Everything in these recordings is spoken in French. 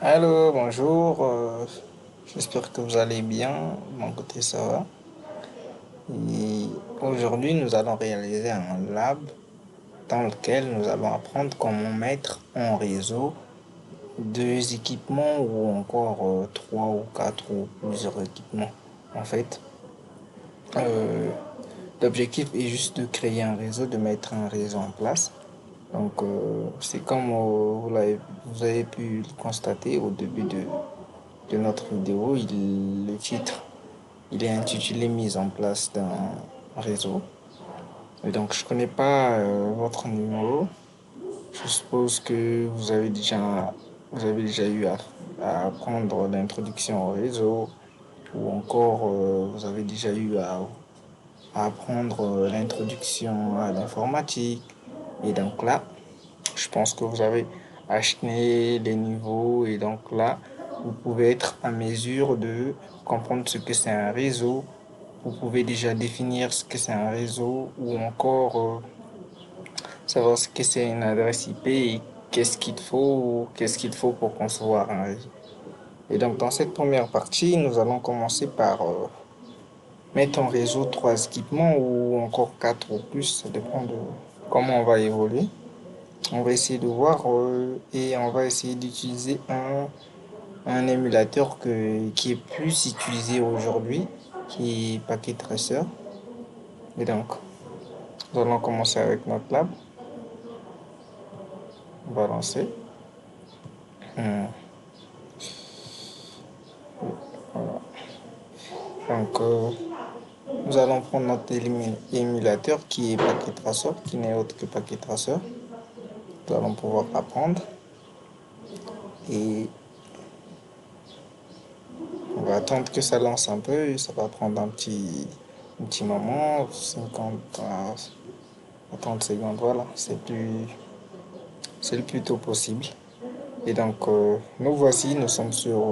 Allô, bonjour, j'espère que vous allez bien, de mon côté ça va. Et aujourd'hui, nous allons réaliser un lab dans lequel nous allons apprendre comment mettre en réseau deux équipements ou encore trois ou quatre ou plusieurs équipements. En fait, Euh, l'objectif est juste de créer un réseau, de mettre un réseau en place. Donc, c'est comme vous avez pu le constater au début de notre vidéo, le titre, il est intitulé Mise en place d'un réseau. Et donc, je connais pas votre numéro. Je suppose que vous avez déjà eu à apprendre l'introduction au réseau ou encore vous avez déjà eu à apprendre l'introduction à l'informatique. Et donc là, je pense que vous avez acheté les niveaux et donc là, vous pouvez être à mesure de comprendre ce que c'est un réseau. Vous pouvez déjà définir ce que c'est un réseau ou encore savoir ce que c'est une adresse IP et qu'est-ce qu'il faut pour concevoir un réseau. Et donc dans cette première partie, nous allons commencer par mettre en réseau trois équipements ou encore quatre ou plus, ça dépend de comment on va évoluer. On va essayer de voir et on va essayer d'utiliser un émulateur qui est plus utilisé aujourd'hui, qui est Packet Tracer. Et donc, nous allons commencer avec notre lab. On va lancer. Hum, voilà. Donc, nous allons prendre notre émulateur qui est Packet Tracer, qui n'est autre que Packet Tracer. Nous allons pouvoir apprendre et on va attendre que ça lance un peu. Ça va prendre un petit moment, 50 à 30 secondes. Voilà, c'est le plus tôt possible. Et donc, nous voici, nous sommes sur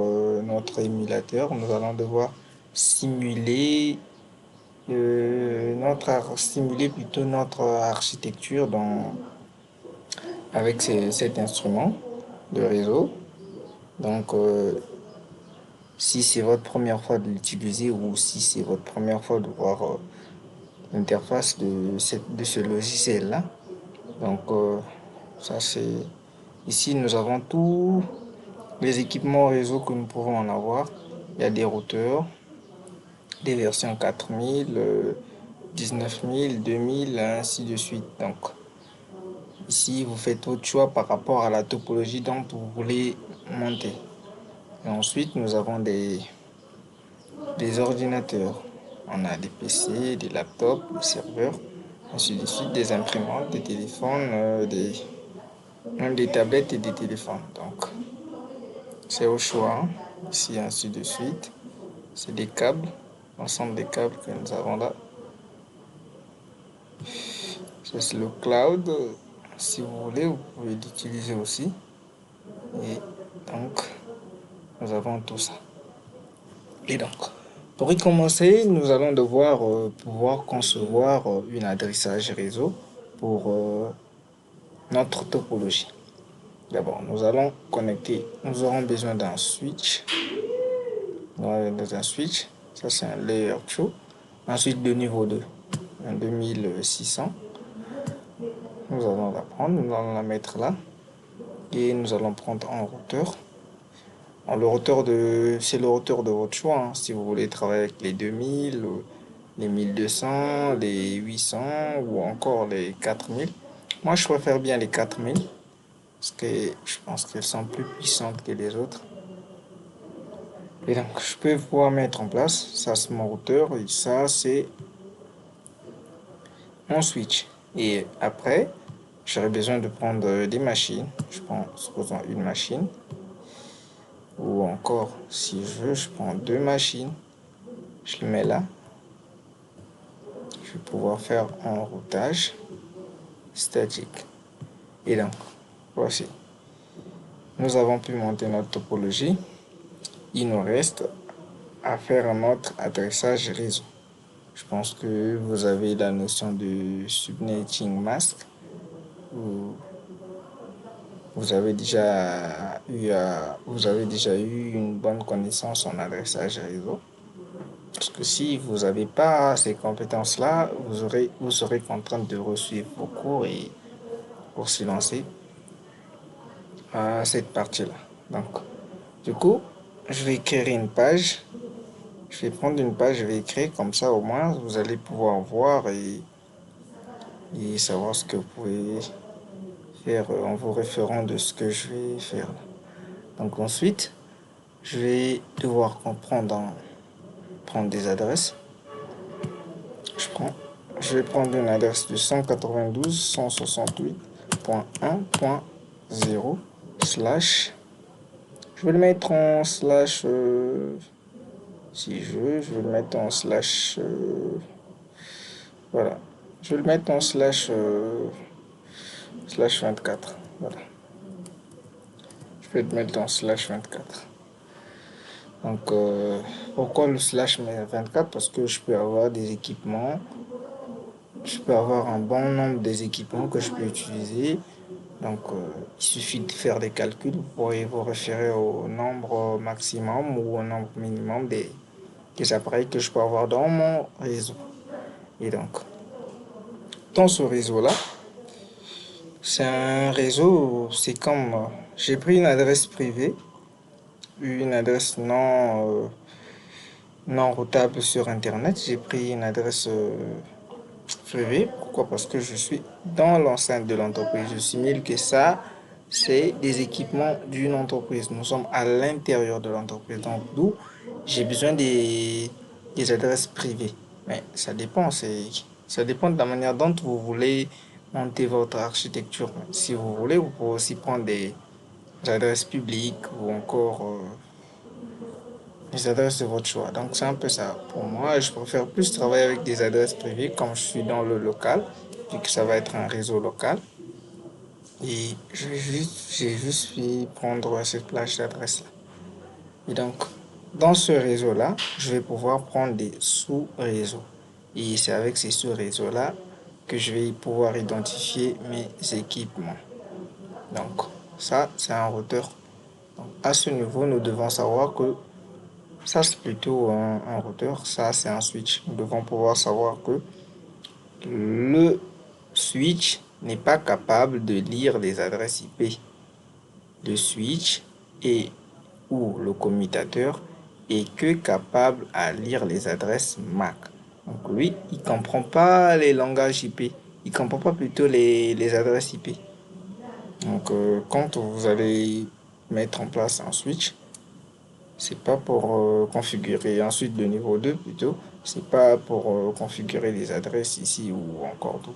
notre émulateur. Nous allons devoir simuler, simuler plutôt notre architecture avec cet instrument de réseau. Donc, si c'est votre première fois de l'utiliser ou si c'est votre première fois de voir l'interface de ce logiciel-là, donc ça c'est... Ici, nous avons tous les équipements réseau que nous pouvons en avoir. Il y a des routeurs, des versions 4000, 19000, 2000, ainsi de suite. Donc, ici, vous faites votre choix par rapport à la topologie dont vous voulez monter. Et ensuite, nous avons des ordinateurs. On a des PC, des laptops, des serveurs, ainsi de suite, des imprimantes, des téléphones, même des tablettes et des téléphones. Donc, c'est au choix. Hein. Ici, ainsi de suite. C'est des câbles, l'ensemble des câbles que nous avons là. C'est le cloud. Si vous voulez, vous pouvez l'utiliser aussi. Et donc, nous avons tout ça. Et donc, pour y commencer, nous allons devoir pouvoir concevoir une adressage réseau pour notre topologie. D'abord, nous allons connecter, nous aurons besoin d'un switch. Dans un switch, ça c'est un layer 2. Ensuite, de niveau 2, un 2600. Nous allons la prendre, nous allons la mettre là. Et nous allons prendre un routeur. C'est le routeur de votre choix. Hein. Si vous voulez travailler avec les 2000, les 1200, les 800 ou encore les 4000. Moi, je préfère bien les 4000 parce que je pense qu'elles sont plus puissantes que les autres. Et donc, je peux pouvoir mettre en place, ça c'est mon routeur et ça c'est mon switch. Et après, j'aurai besoin de prendre des machines. Je prends, supposons, une machine. Ou encore, si je veux, je prends deux machines. Je le mets là. Je vais pouvoir faire un routage statique. Et donc, voici. Nous avons pu monter notre topologie. Il nous reste à faire notre adressage réseau. Je pense que vous avez la notion de subnetting mask. Vous, vous avez déjà eu une bonne connaissance en adressage réseau. Parce que si vous n'avez pas ces compétences-là, vous serez contraint de resuivre vos cours et pour se lancer à cette partie-là. Donc, du coup, je vais écrire une page. Je vais prendre une page, je vais écrire comme ça au moins, vous allez pouvoir voir et savoir ce que vous pouvez faire en vous référant de ce que je vais faire. Donc ensuite, je vais devoir prendre des adresses. Je vais prendre une adresse de 192.168.1.0 slash. Je vais le mettre en slash. Si je vais le mettre en slash. Voilà. Je vais le mettre en slash 24. Voilà. Je vais le mettre en slash 24. Donc, pourquoi le slash 24? Parce que je peux avoir des équipements. Je peux avoir un bon nombre des équipements que je peux utiliser. Donc, il suffit de faire des calculs. Vous pourrez vous référer au nombre maximum ou au nombre minimum des appareils que je peux avoir dans mon réseau. Et donc, dans ce réseau-là, c'est un réseau, c'est comme j'ai pris une adresse privée, une adresse non routable sur Internet. J'ai pris une adresse privée. Pourquoi? Parce que je suis dans l'enceinte de l'entreprise. Je simule que ça, c'est des équipements d'une entreprise. Nous sommes à l'intérieur de l'entreprise. Donc, d'où j'ai besoin des adresses privées. Mais ça dépend de la manière dont vous voulez monter votre architecture. Si vous voulez, vous pouvez aussi prendre des adresses publiques ou encore les adresses de votre choix. Donc c'est un peu ça. Pour moi, je préfère plus travailler avec des adresses privées comme je suis dans le local, vu que ça va être un réseau local. Et j'ai juste fait prendre cette plage d'adresse là. Et donc, dans ce réseau-là, je vais pouvoir prendre des sous-réseaux. Et c'est avec ces sous-réseaux-là que je vais pouvoir identifier mes équipements. Donc, ça, c'est un routeur. Donc, à ce niveau, nous devons savoir que ça, c'est plutôt un routeur. Ça, c'est un switch. Nous devons pouvoir savoir que le switch n'est pas capable de lire les adresses IP. Le switch et ou le commutateur est que capable à lire les adresses MAC. Donc lui, il ne comprend pas les langages IP. Il ne comprend pas plutôt les adresses IP. Donc quand vous allez mettre en place un switch, c'est pas pour configurer ensuite le niveau 2 plutôt, c'est pas pour configurer les adresses ici ou encore tout.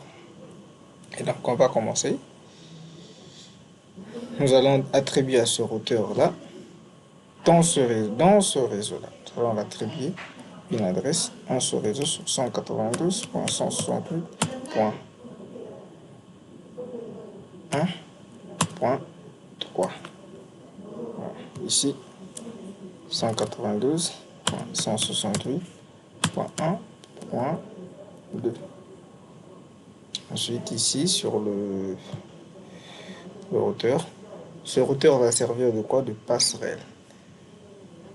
Et donc on va commencer. Nous allons attribuer à ce routeur là, dans ce réseau là, nous allons attribuer une adresse en ce réseau sur 192.168.1.3. Voilà. Ici 192.168.1.2. Ensuite ici sur le routeur. Ce routeur va servir de quoi? De passerelle.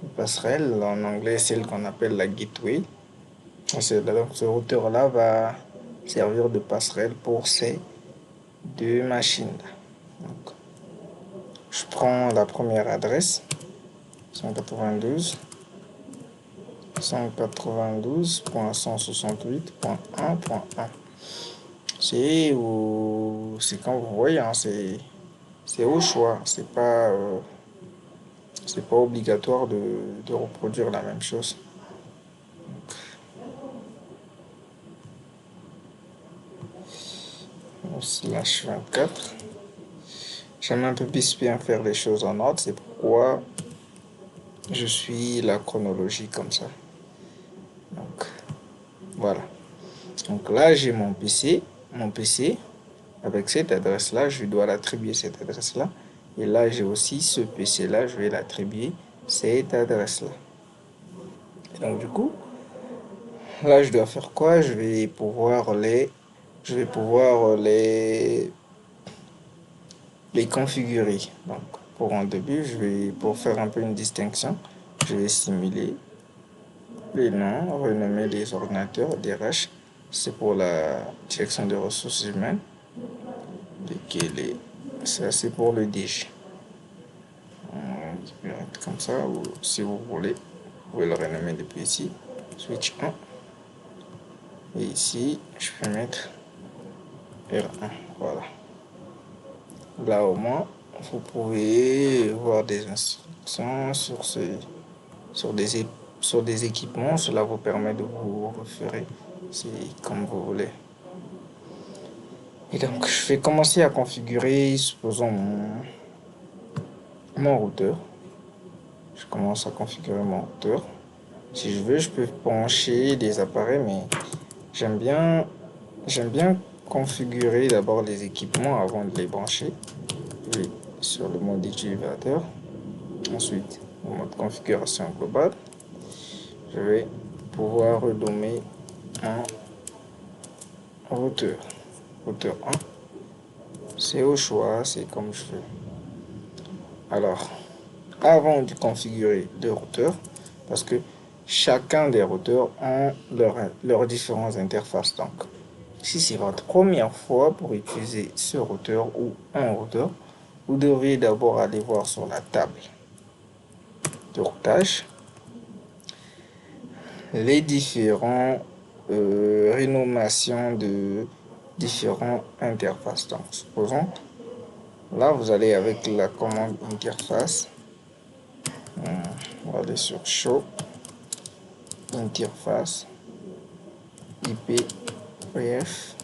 Une passerelle, en anglais, c'est celle qu'on appelle la gateway. Donc, ce routeur-là va servir de passerelle pour ces deux machines. Donc, je prends la première adresse, 192.168.1.1. C'est quand vous voyez, hein, c'est au choix. C'est pas obligatoire de reproduire la même chose. Slash 24. J'aime un peu plus bien faire les choses en ordre. C'est pourquoi je suis la chronologie comme ça. Donc, voilà. Donc là, j'ai mon PC. Mon PC, avec cette adresse-là, je dois l'attribuer cette adresse-là. Et là, j'ai aussi ce PC-là, je vais l'attribuer cette adresse-là. Et donc, du coup, là, je dois faire quoi? Je vais pouvoir les les configurer. Donc pour un début, pour faire un peu une distinction, je vais simuler les noms, renommer les ordinateurs, DRH. C'est pour la direction des ressources humaines. Ça c'est pour le DG. Comme ça, ou si vous voulez, vous pouvez le renommer depuis ici. Switch 1. Et ici, je peux mettre R1. Voilà. Là au moins, vous pouvez voir des instructions sur des équipements. Cela vous permet de vous référer. C'est comme vous voulez. Et donc, je vais commencer à configurer, supposons, mon routeur. Je commence à configurer mon routeur. Si je veux, je peux brancher des appareils, mais j'aime bien configurer d'abord les équipements avant de les brancher. Oui, sur le mode utilisateur. Ensuite, le mode configuration globale. Je vais pouvoir renommer un routeur. Routeur 1. C'est au choix, c'est comme je veux. Alors, avant de configurer le routeur, parce que chacun des routeurs ont leurs différentes interfaces. Donc, si c'est votre première fois pour utiliser ce routeur ou un routeur, vous devez d'abord aller voir sur la table de routage les différents rénommations de différentes interfaces. Donc, supposons, là, vous allez avec la commande interface. On va aller sur show interface IP ref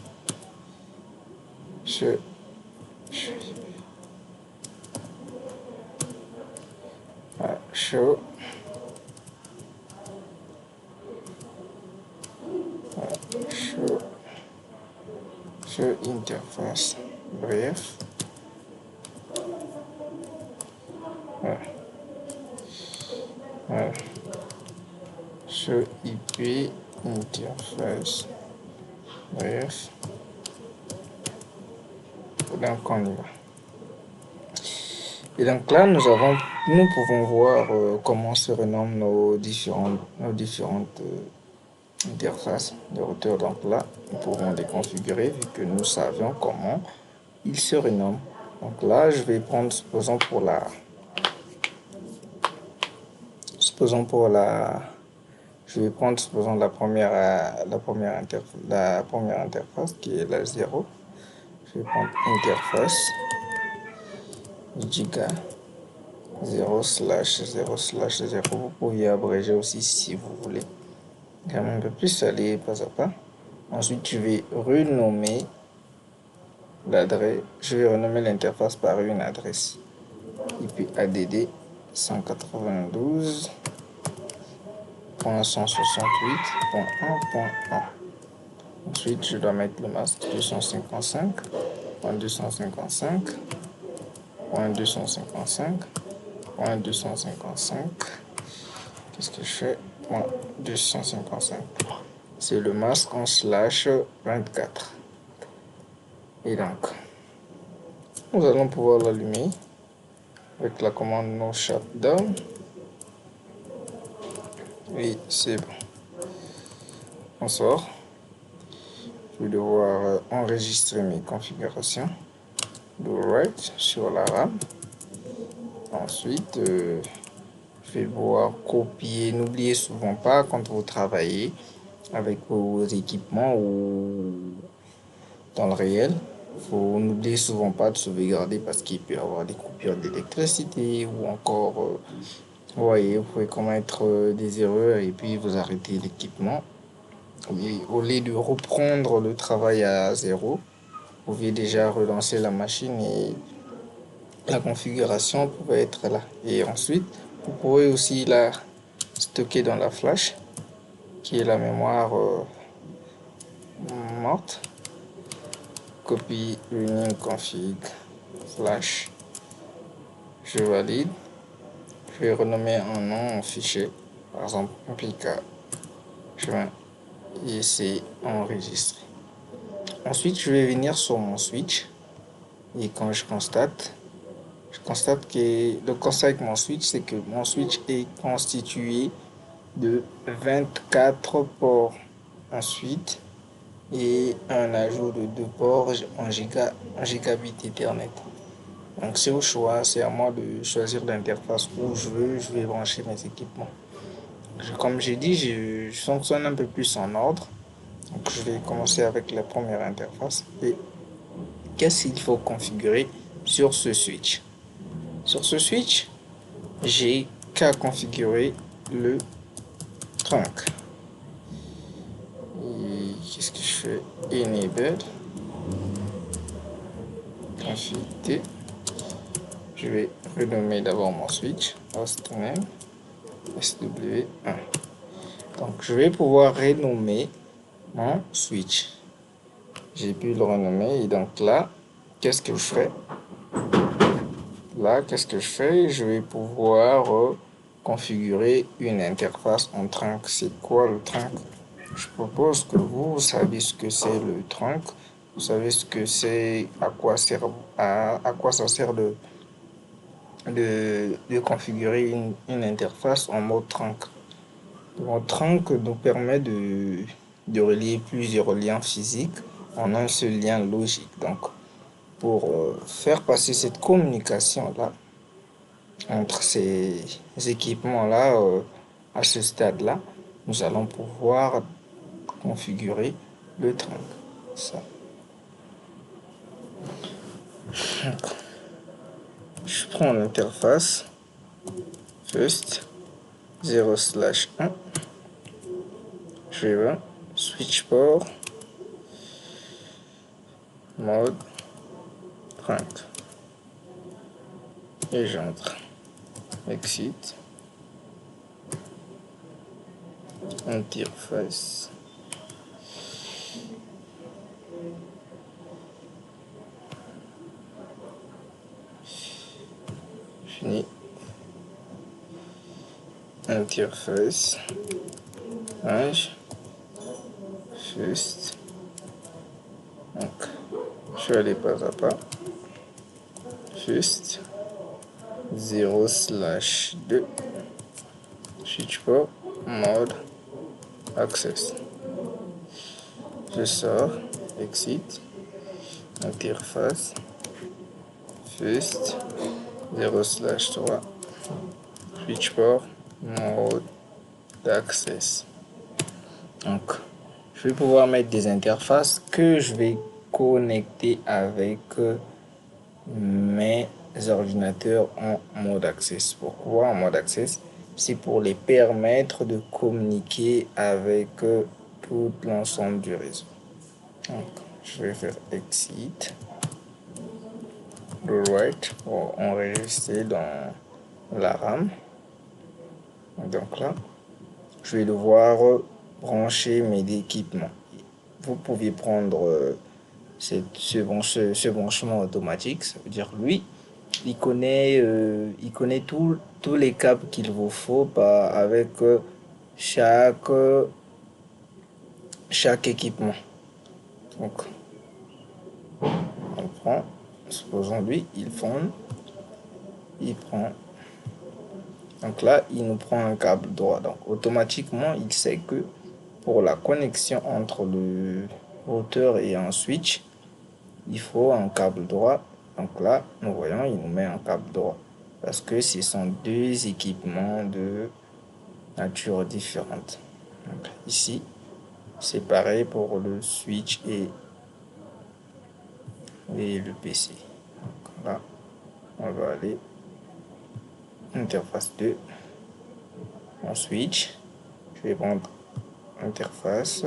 show show interface bref. Show IP interface bref. Donc on y va. Et donc là, nous pouvons voir comment se renomment nos différentes interfaces de routeur. Donc là, nous pouvons les configurer vu que nous savions comment ils se renomment. Donc là, je vais prendre, supposons pour la première interface qui est la 0. Je vais prendre interface giga 0/0/0. Vous pouvez abréger aussi si vous voulez. Quand même un peu plus aller pas à pas. Ensuite, je vais renommer l'interface par une adresse IP add 192.168.1.1. Ensuite, je dois mettre le masque 255.255.255.255. Qu'est-ce que je fais? 255. C'est le masque en /24. Et donc, nous allons pouvoir l'allumer avec la commande no shutdown. Et c'est bon. On sort. Je vais devoir enregistrer mes configurations. Do write sur la RAM. Ensuite, je vais devoir copier. N'oubliez souvent pas quand vous travaillez avec vos équipements ou dans le réel. N'oubliez souvent pas de sauvegarder parce qu'il peut y avoir des coupures d'électricité ou encore, vous voyez, vous pouvez commettre des erreurs et puis vous arrêtez l'équipement. Au lieu de reprendre le travail à zéro, vous pouvez déjà relancer la machine et la configuration pouvait être là. Et ensuite, vous pouvez aussi la stocker dans la flash, qui est la mémoire morte. Copie running config flash. Je valide. Je vais renommer un nom en fichier, par exemple apk juin et c'est enregistré. Ensuite, je vais venir sur mon switch et quand je constate je constate que le constat avec mon switch, c'est que mon switch est constitué de 24 ports ensuite et un ajout de 2 ports en gigabit Ethernet. Donc c'est au choix, c'est à moi de choisir l'interface où je vais brancher mes équipements. Comme j'ai dit, je fonctionne un peu plus en ordre. Donc je vais commencer avec la première interface. Et qu'est-ce qu'il faut configurer sur ce switch? Sur ce switch, j'ai qu'à configurer le trunk. Et qu'est-ce que je fais? Enable. Config. Je vais renommer d'abord mon switch. Hostname SW1. Donc je vais pouvoir renommer mon switch. J'ai pu le renommer et donc là, qu'est-ce que je fais? Là, qu'est-ce que je fais? Je vais pouvoir configurer une interface en trunk. C'est quoi le trunk? Je propose que vous savez ce que c'est le trunk. Vous savez ce que c'est, à quoi ça sert de configurer une interface en mode trunk. Le mode trunk nous permet de relier plusieurs liens physiques en un seul lien logique. Donc, pour faire passer cette communication-là entre ces équipements-là à ce stade-là, nous allons pouvoir configurer le trunk. Ça. Je prends l'interface first 0/1. Je vais switch port mode trunk et j'entre. Exit. Interface. Fini. Interface. Range. First. Donc, je vais aller pas à pas. First. 0/2. Switch port mode access. Je sors, exit, interface, first, 0/3, switch port mode d'access. Donc, je vais pouvoir mettre des interfaces que je vais connecter avec mes ordinateurs en mode access. Pourquoi en mode access? C'est pour les permettre de communiquer avec tout l'ensemble du réseau. Donc, je vais faire exit, le write pour enregistrer dans la RAM. Donc là, je vais devoir brancher mes équipements. Vous pouvez prendre ce branchement automatique, ça veut dire lui, il connaît tous les câbles qu'il vous faut avec chaque équipement. Donc, on prend, supposons lui, il prend. Donc là, il nous prend un câble droit. Donc automatiquement, il sait que pour la connexion entre le routeur et un switch, il faut un câble droit. Donc là, nous voyons, il nous met un câble droit. Parce que ce sont deux équipements de nature différente. Donc ici, c'est pareil pour le switch et le PC. Donc là, on va aller interface 2, mon switch. Je vais prendre interface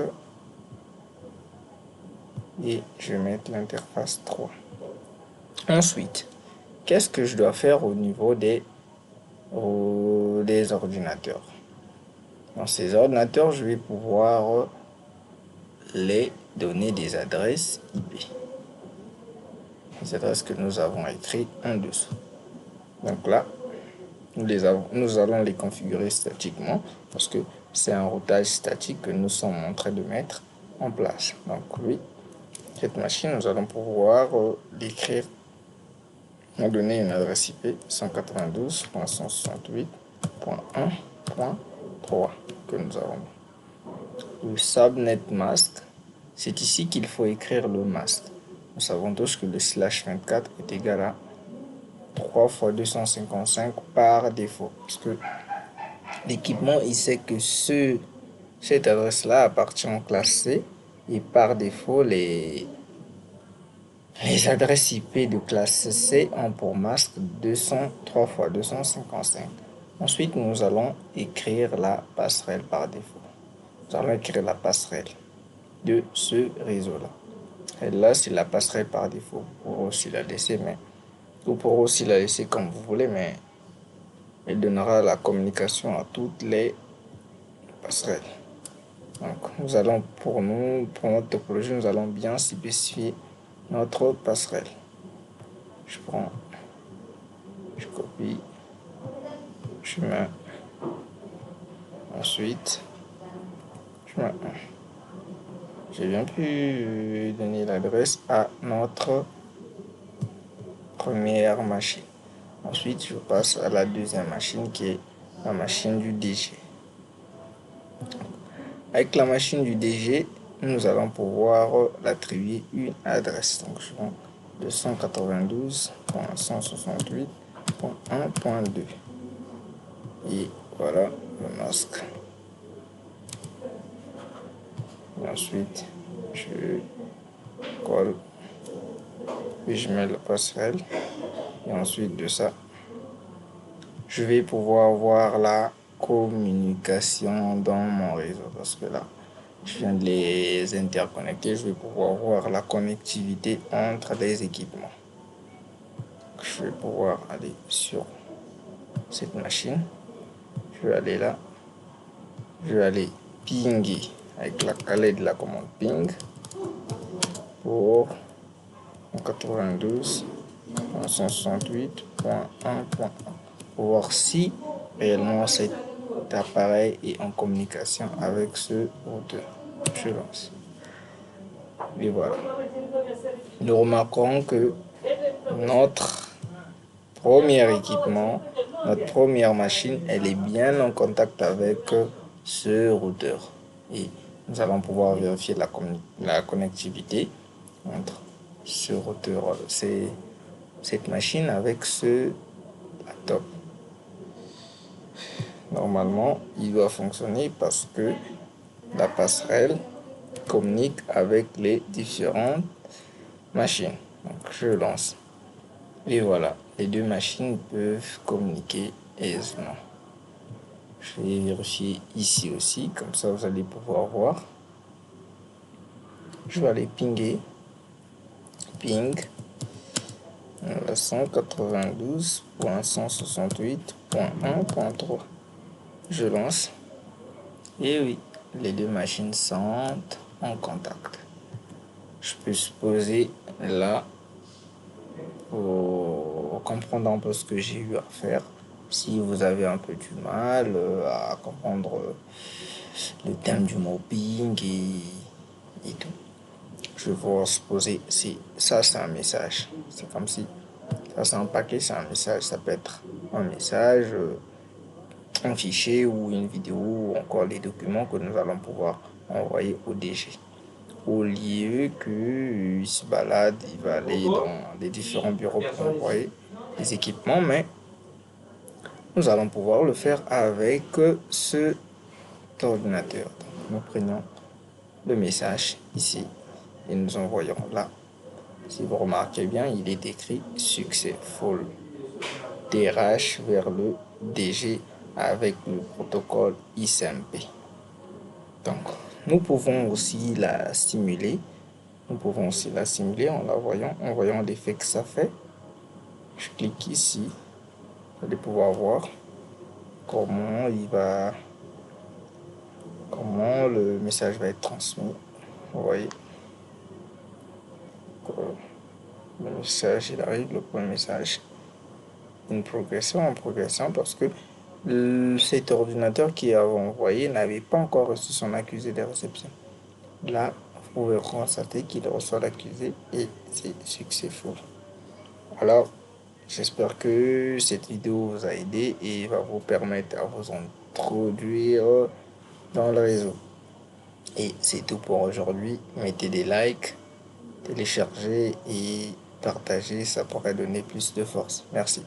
et je vais mettre l'interface 3. Ensuite, qu'est-ce que je dois faire au niveau des ordinateurs? Dans ces ordinateurs, je vais pouvoir les donner des adresses IP. Les adresses que nous avons écrites en dessous. Donc là, nous allons les configurer statiquement parce que c'est un routage statique que nous sommes en train de mettre en place. Donc oui, cette machine, nous allons pouvoir l'écrire m'a donné une adresse IP 192.168.1.3 que nous avons. Le subnet mask, c'est ici qu'il faut écrire le mask. Nous savons tous que le /24 est égal à 3 fois 255 par défaut. Parce que l'équipement, il sait que cette adresse-là appartient en classe C. Et par défaut, les adresses IP de classe C ont pour masque 203 fois 255. Ensuite, nous allons écrire la passerelle par défaut. Nous allons écrire la passerelle de ce réseau-là. Et là, c'est la passerelle par défaut. Vous pourrez aussi la laisser, mais vous pourrez aussi la laisser comme vous voulez, mais elle donnera la communication à toutes les passerelles. Donc, nous allons pour notre topologie, nous allons bien spécifier notre passerelle. Je prends, je copie, je mets, ensuite, je mets. J'ai bien pu donner l'adresse à notre première machine. Ensuite, je passe à la deuxième machine qui est la machine du DG. Avec la machine du DG, nous allons pouvoir l'attribuer une adresse. Donc, je prends 292.168.1.2. Et voilà le masque. Et ensuite, je colle. Puis je mets la passerelle. Et ensuite de ça, je vais pouvoir voir la communication dans mon réseau. Parce que là, je viens de les interconnecter. Je vais pouvoir voir la connectivité entre les équipements. Je vais pouvoir aller sur cette machine. Je vais aller là. Je vais aller pinguer avec la calée de la commande ping pour 92.168.1.1 pour voir si réellement cet appareil est en communication avec ce routeur. Je lance. Et voilà. Nous remarquerons que notre premier équipement, notre première machine, elle est bien en contact avec ce routeur. Et nous allons pouvoir vérifier la connectivité entre ce routeur, cette machine avec ce laptop. Normalement, il doit fonctionner parce que la passerelle communique avec les différentes machines. Donc, je lance. Et voilà, les deux machines peuvent communiquer aisément. Je vais vérifier ici aussi, comme ça vous allez pouvoir voir. Je vais aller pinguer. Ping. 192.168.1.3. Je lance. Et oui, les deux machines sont en contact. Je peux supposer là, pour comprendre un peu ce que j'ai eu à faire. Si vous avez un peu du mal à comprendre le thème du mobbing et tout, je vais vous supposer, ça c'est un message. C'est comme si, ça c'est un paquet, c'est un message. Ça peut être un message, un fichier ou une vidéo ou encore les documents que nous allons pouvoir envoyer au DG. Au lieu qu'il se balade, il va aller dans les différents bureaux pour envoyer les équipements, mais nous allons pouvoir le faire avec cet ordinateur. Donc, nous prenons le message ici et nous envoyons là. Si vous remarquez bien, il est écrit successful DRH vers le DG avec le protocole ICMP. Donc, nous pouvons aussi la simuler. Nous pouvons aussi la simuler en voyant l'effet que ça fait. Je clique ici. Vous allez pouvoir voir comment le message va être transmis. Vous voyez, le message il arrive, le premier message, une progression en progression parce que cet ordinateur qui a envoyé n'avait pas encore reçu son accusé de réception. Là, vous pouvez constater qu'il reçoit l'accusé et c'est successful. Alors, J'espère que cette vidéo vous a aidé et va vous permettre à vous introduire dans le réseau. Et c'est tout pour aujourd'hui. Mettez des likes, téléchargez et partagez, ça pourrait donner plus de force. Merci.